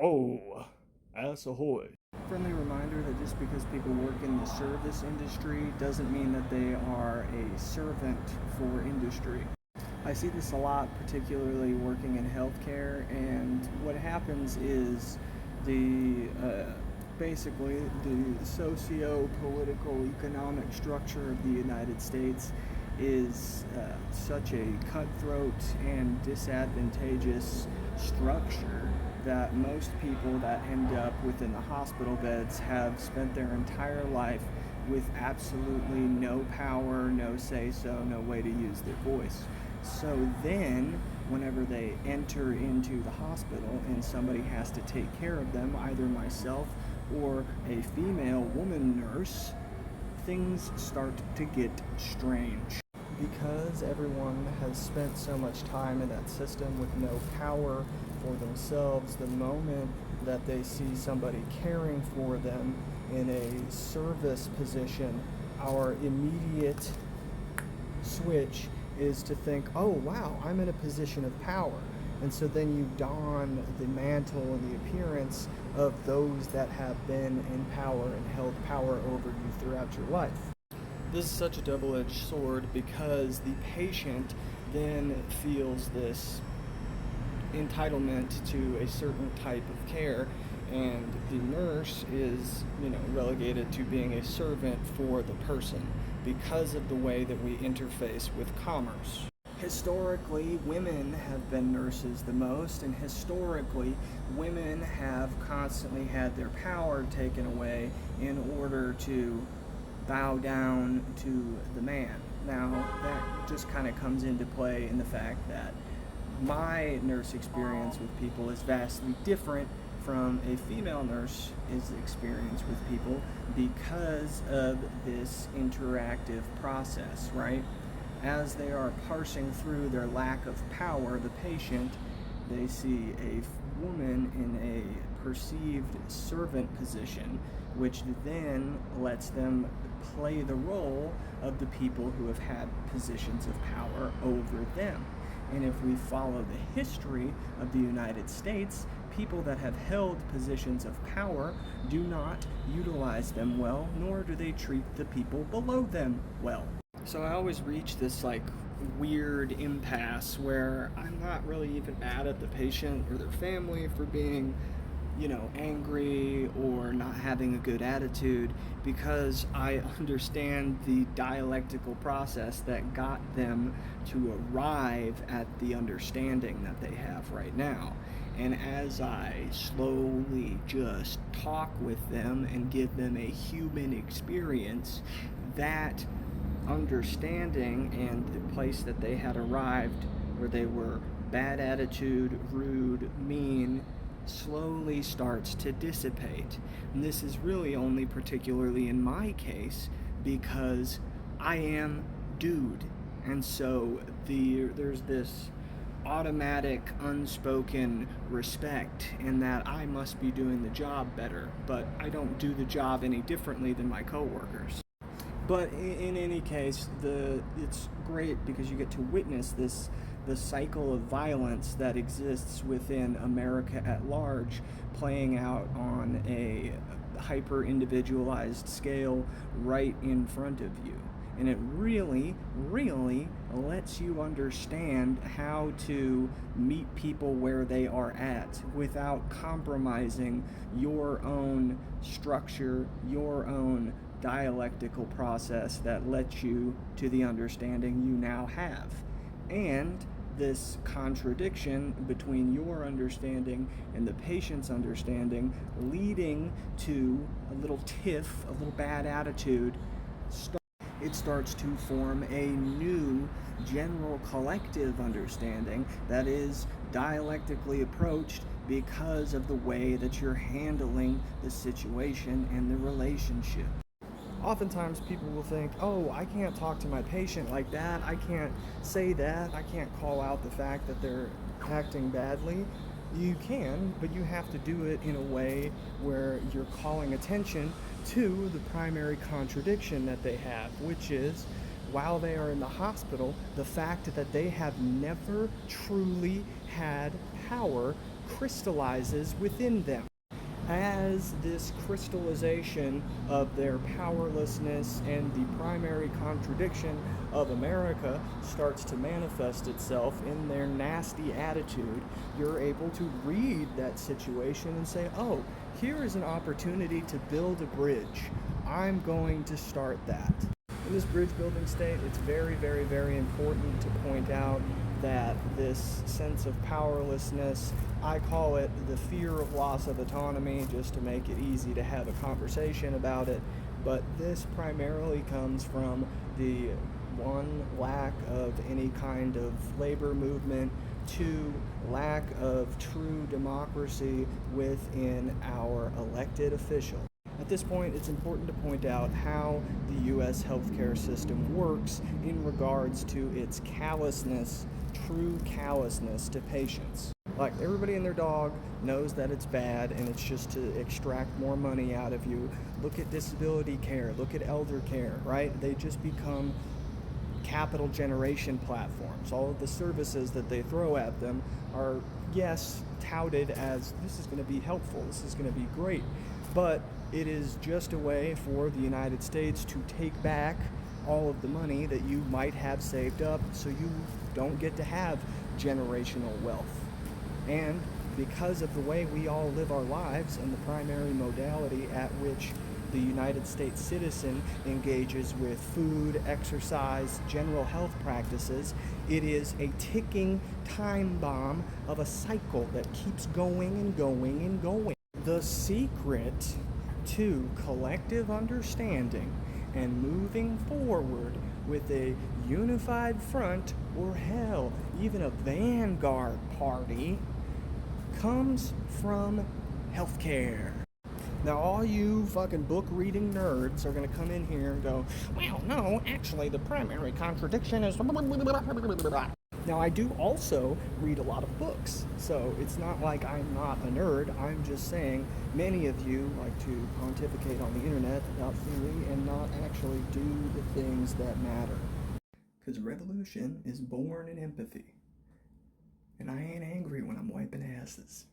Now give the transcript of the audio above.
Whoa, ass ahoy. Friendly reminder that just because people work in the service industry doesn't mean that they are a servant for industry. I see this a lot, particularly working in healthcare, and what happens is the basically the socio-political economic structure of the United States is such a cutthroat and disadvantageous structure that most people that end up within the hospital beds have spent their entire life with absolutely no power, no say-so, no way to use their voice. So then, whenever they enter into the hospital and somebody has to take care of them, either myself or a female woman nurse, things start to get strange. Because everyone has spent so much time in that system with no power for themselves, the moment that they see somebody caring for them in a service position, our immediate switch is to think, oh wow, I'm in a position of power. And so then you don the mantle and the appearance of those that have been in power and held power over you throughout your life. This is such a double-edged sword because the patient then feels this entitlement to a certain type of care, and the nurse is, relegated to being a servant for the person because of the way that we interface with commerce. Historically, women have been nurses the most, and historically, women have constantly had their power taken away in order to bow down to the man. Now, that just kind of comes into play in the fact that my nurse experience with people is vastly different from a female nurse's experience with people because of this interactive process, right? As they are parsing through their lack of power, the patient, they see a woman in a perceived servant position, which then lets them play the role of the people who have had positions of power over them. And if we follow the history of the United States, people that have held positions of power do not utilize them well, nor do they treat the people below them well. So I always reach this weird impasse where I'm not really even mad at the patient or their family for being angry or not having a good attitude, because I understand the dialectical process that got them to arrive at the understanding that they have right now. And as I slowly just talk with them and give them a human experience, that understanding and the place that they had arrived, where they were bad attitude, rude, mean, slowly starts to dissipate. And this is really only particularly in my case because I am dude. And so there's this automatic, unspoken respect in that I must be doing the job better, but I don't do the job any differently than my coworkers. But in any case, it's great because you get to witness the cycle of violence that exists within America at large playing out on a hyper-individualized scale right in front of you. And it really, really lets you understand how to meet people where they are at without compromising your own structure, your own dialectical process that lets you to the understanding you now have. And this contradiction between your understanding and the patient's understanding leading to a little tiff, a little bad attitude, it starts to form a new general collective understanding that is dialectically approached because of the way that you're handling the situation and the relationship. Oftentimes people will think, oh, I can't talk to my patient like that, I can't say that, I can't call out the fact that they're acting badly. You can, but you have to do it in a way where you're calling attention to the primary contradiction that they have, which is, while they are in the hospital, the fact that they have never truly had power crystallizes within them. As this crystallization of their powerlessness and the primary contradiction of America starts to manifest itself in their nasty attitude, you're able to read that situation and say, oh, here is an opportunity to build a bridge. I'm going to start that. In this bridge building state, it's very, very, very important to point out that this sense of powerlessness, I call it the fear of loss of autonomy, just to make it easy to have a conversation about it, but this primarily comes from the one, lack of any kind of labor movement, two, lack of true democracy within our elected officials. At this point, it's important to point out how the U.S. healthcare system works in regards to its callousness, true callousness to patients. Like, everybody and their dog knows that it's bad and it's just to extract more money out of you. Look at disability care, look at elder care, right? They just become capital generation platforms. All of the services that they throw at them are, yes, touted as this is going to be helpful, this is going to be great, but it is just a way for the United States to take back all of the money that you might have saved up so you don't get to have generational wealth. And because of the way we all live our lives and the primary modality at which the United States citizen engages with food, exercise, general health practices, it is a ticking time bomb of a cycle that keeps going and going and going. The secret to collective understanding and moving forward with a unified front, or hell, even a vanguard party, comes from healthcare. Now, all you fucking book-reading nerds are going to come in here and go, well, no, actually, the primary contradiction is... Now, I do also read a lot of books, so it's not like I'm not a nerd. I'm just saying many of you like to pontificate on the internet about theory and not actually do the things that matter. Because revolution is born in empathy. And I ain't angry when I'm wiping asses.